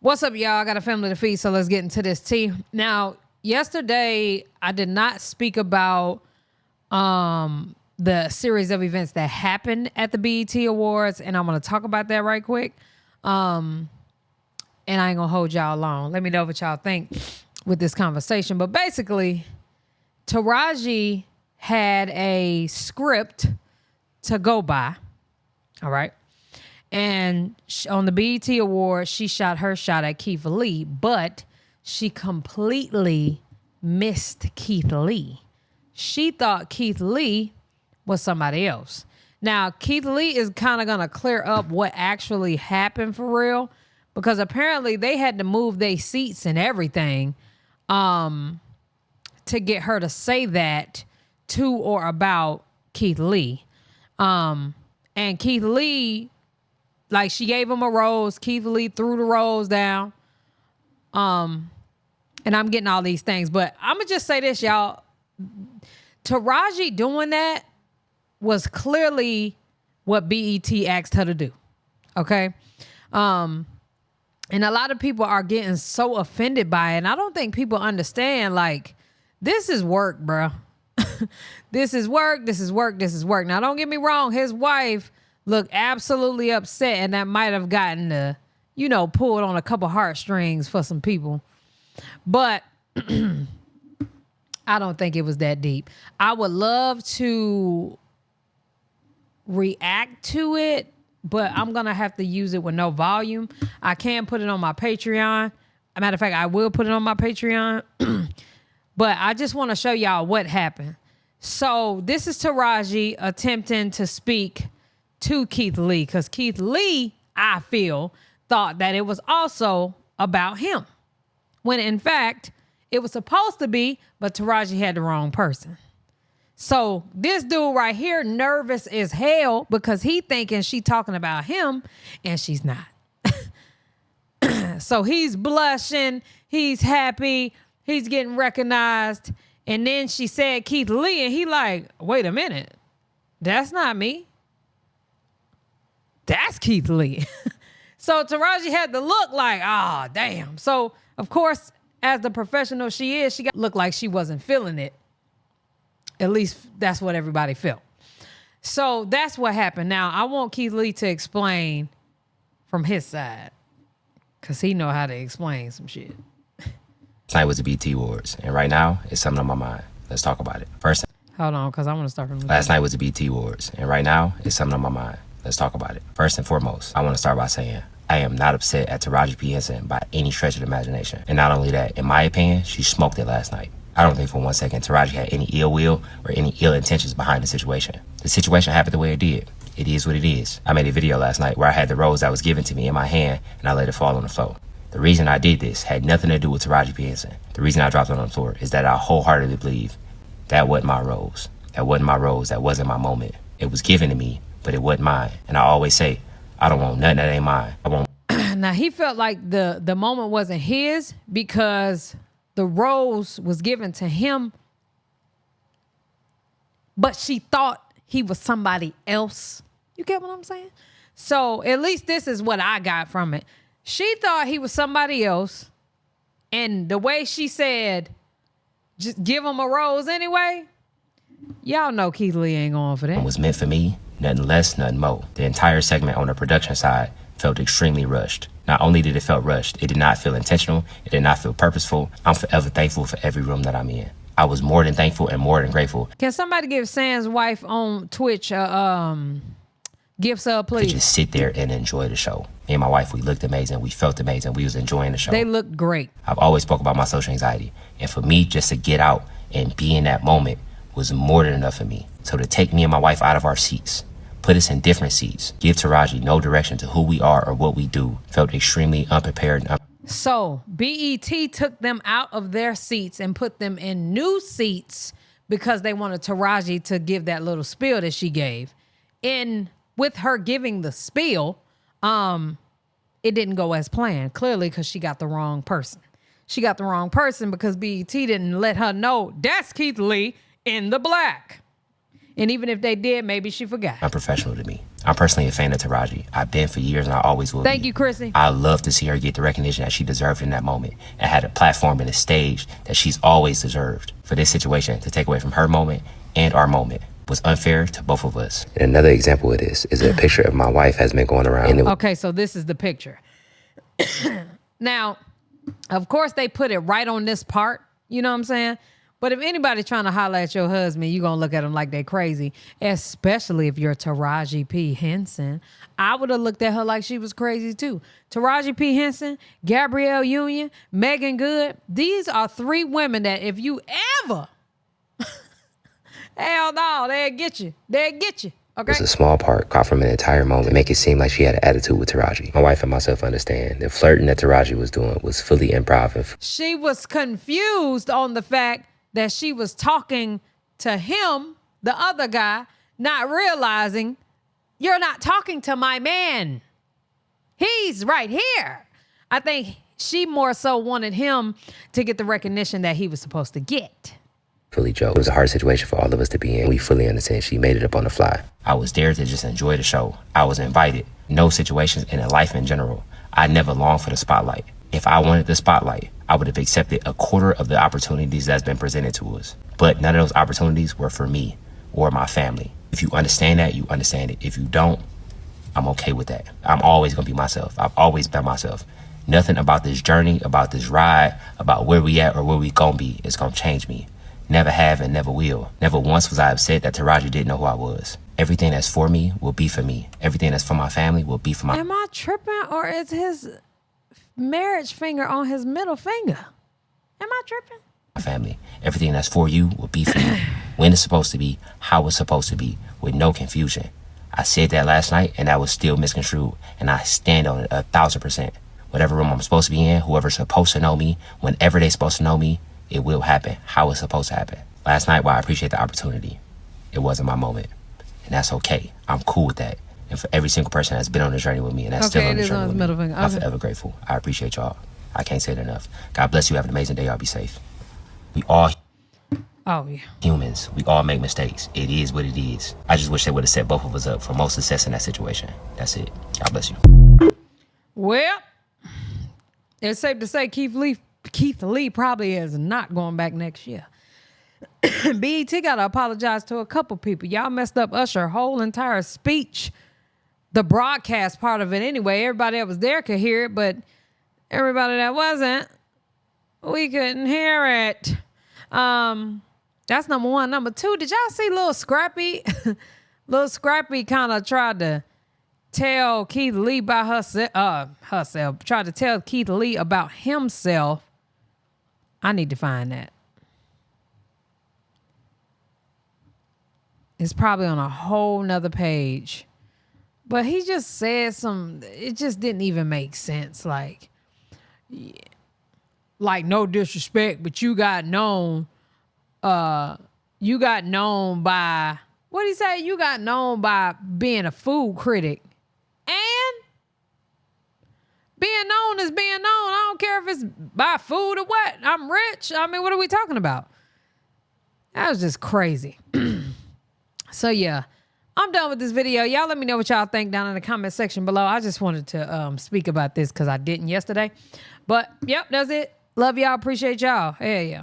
What's up, y'all? I got a family to feed, so let's get into this tea. Now, yesterday, I did not speak about the series of events that happened at the BET Awards, and I'm going to talk about that right quick. And I ain't going to hold y'all long. Let me know what y'all think with this conversation. But basically, Taraji had a script to go by, all right? And on the BET Awards, she shot her shot at Keith Lee, but she completely missed Keith Lee. She thought Keith Lee was somebody else. Now, Keith Lee is kind of going to clear up what actually happened for real, because apparently they had to move their seats and everything to get her to say that to or about Keith Lee. And Keith Lee, like, she gave him a rose. Keith Lee threw the rose down. And I'm getting all these things. But I'm going to just say this, y'all. Taraji doing that was clearly what BET asked her to do. Okay? And a lot of people are getting so offended by it. And I don't think people understand, like, this is work, bro. This is work. This is work. This is work. Now, don't get me wrong. His wife looked absolutely upset, and that might have gotten to, pulled on a couple heartstrings for some people. But I don't think it was that deep. I would love to react to it, but I'm going to have to use it with no volume. I can put it on my Patreon. As a matter of fact, I will put it on my Patreon. But I just want to show y'all what happened. So this is Taraji attempting to speak to Keith Lee, because Keith Lee, I feel, thought that it was also about him, when in fact it was supposed to be, but Taraji had the wrong person. So this dude right here nervous as hell because he thinking she talking about him and she's not. So he's blushing, he's happy, he's getting recognized, and then she said Keith Lee, and he like, wait a minute, that's not me. That's Keith Lee. So Taraji had to look like, oh, damn. So, of course, as the professional she is, she got to look like she wasn't feeling it. At least that's what everybody felt. So that's what happened. Now, I want Keith Lee to explain from his side, because he know how to explain some shit. Tonight was the BET Awards, and right now, it's something on my mind. Let's talk about it. First, hold on, because I want to start from last night was the BET Awards, and right now, it's something on my mind. Let's talk about it. First and foremost, I want to start by saying I am not upset at Taraji P. Henson by any stretch of the imagination. And not only that, in my opinion, she smoked it last night. I don't think for one second Taraji had any ill will or any ill intentions behind the situation. The situation happened the way it did. It is what it is. I made a video last night where I had the rose that was given to me in my hand and I let it fall on the floor. The reason I did this had nothing to do with Taraji P. Henson. The reason I dropped it on the floor is that I wholeheartedly believe that wasn't my rose. That wasn't my rose. That wasn't my moment. It was given to me, but it wasn't mine. And I always say, I don't want nothing that ain't mine. I want. Now, he felt like the moment wasn't his because the rose was given to him, but she thought he was somebody else. You get what I'm saying? So at least this is what I got from it. She thought he was somebody else, and the way she said, just give him a rose anyway, y'all know Keith Lee ain't going for that. It was meant for me, nothing less, nothing more. The entire segment on the production side felt extremely rushed. Not only did it feel rushed, it did not feel intentional, it did not feel purposeful. I'm forever thankful for every room that I'm in. I was more than thankful and more than grateful. Can somebody give Sam's wife on Twitch gift sub, please? To just sit there and enjoy the show. Me and my wife, we looked amazing, we felt amazing, we was enjoying the show. They looked great. I've always spoke about my social anxiety, and for me just to get out and be in that moment was more than enough for me. So to take me and my wife out of our seats, put us in different seats, give Taraji no direction to who we are or what we do, felt extremely unprepared. So BET took them out of their seats and put them in new seats because they wanted Taraji to give that little spiel that she gave. And with her giving the spiel, it didn't go as planned, clearly, because she got the wrong person. She got the wrong person because BET didn't let her know that's Keith Lee in the black. And even if they did, maybe she forgot. Unprofessional to me. I'm personally a fan of Taraji. I've been for years and I always will be. Thank you, Chrissy. I love to see her get the recognition that she deserved in that moment and had a platform and a stage that she's always deserved. For this situation to take away from her moment and our moment was unfair to both of us. And another example of this is a picture of my wife has been going around. Okay, so this is the picture. Now, of course, they put it right on this part. You know what I'm saying? But if anybody's trying to holler at your husband, you're going to look at them like they crazy, especially if you're Taraji P. Henson. I would have looked at her like she was crazy too. Taraji P. Henson, Gabrielle Union, Megan Good. These are three women that if you ever, hell no, they'll get you. They'll get you. Okay. It was a small part caught from an entire moment to make it seem like she had an attitude with Taraji. My wife and myself understand the flirting that Taraji was doing was fully improv. She was confused on the fact that she was talking to him, the other guy, not realizing you're not talking to my man. He's right here. I think she more so wanted him to get the recognition that he was supposed to get. Fully joke. It was a hard situation for all of us to be in. We fully understand she made it up on the fly. I was there to just enjoy the show. I was invited. No situations in life in general. I never longed for the spotlight. If I wanted the spotlight, I would have accepted a quarter of the opportunities that's been presented to us. But none of those opportunities were for me or my family. If you understand that, you understand it. If you don't, I'm okay with that. I'm always going to be myself. I've always been myself. Nothing about this journey, about this ride, about where we at or where we going to be is going to change me. Never have and never will. Never once was I upset that Taraji didn't know who I was. Everything that's for me will be for me. Everything that's for my family will be for my... Am I tripping or is his marriage finger on his middle finger? Am I tripping? My family. Everything that's for you will be for you. When it's supposed to be, how it's supposed to be, with no confusion. I said that last night and that was still misconstrued, and I stand on it 1,000%. Whatever room I'm supposed to be in, whoever's supposed to know me, whenever they're supposed to know me, it will happen how it's supposed to happen. Last night, while I appreciate the opportunity, it wasn't my moment. And that's okay. I'm cool with that. And for every single person that's been on the journey with me and that's still on the journey with me, I'm forever grateful. I appreciate y'all. I can't say it enough. God bless you. Have an amazing day. Y'all be safe. We all humans. We all make mistakes. It is what it is. I just wish they would have set both of us up for most success in that situation. That's it. God bless you. Well, it's safe to say Keith Lee probably is not going back next year. BET got to apologize to a couple people. Y'all messed up Usher's whole entire speech, the broadcast part of it anyway. Everybody that was there could hear it, but everybody that wasn't, we couldn't hear it. That's number one. Number two, did y'all see Lil Scrappy? Lil Scrappy kind of tried to tell Keith Lee about herself. Tried to tell Keith Lee about himself. I need to find that. It's probably on a whole nother page. But he just said it just didn't even make sense. Like no disrespect, but you got known by, what did he say? You got known by being a food critic. And being known is being known. I don't care if it's by food or what. I'm rich. I mean, what are we talking about? That was just crazy. So yeah, I'm done with this video. Y'all let me know what y'all think down in the comment section below. I just wanted to speak about this because I didn't yesterday. But yep, that's it. Love y'all. Appreciate y'all. Hell yeah.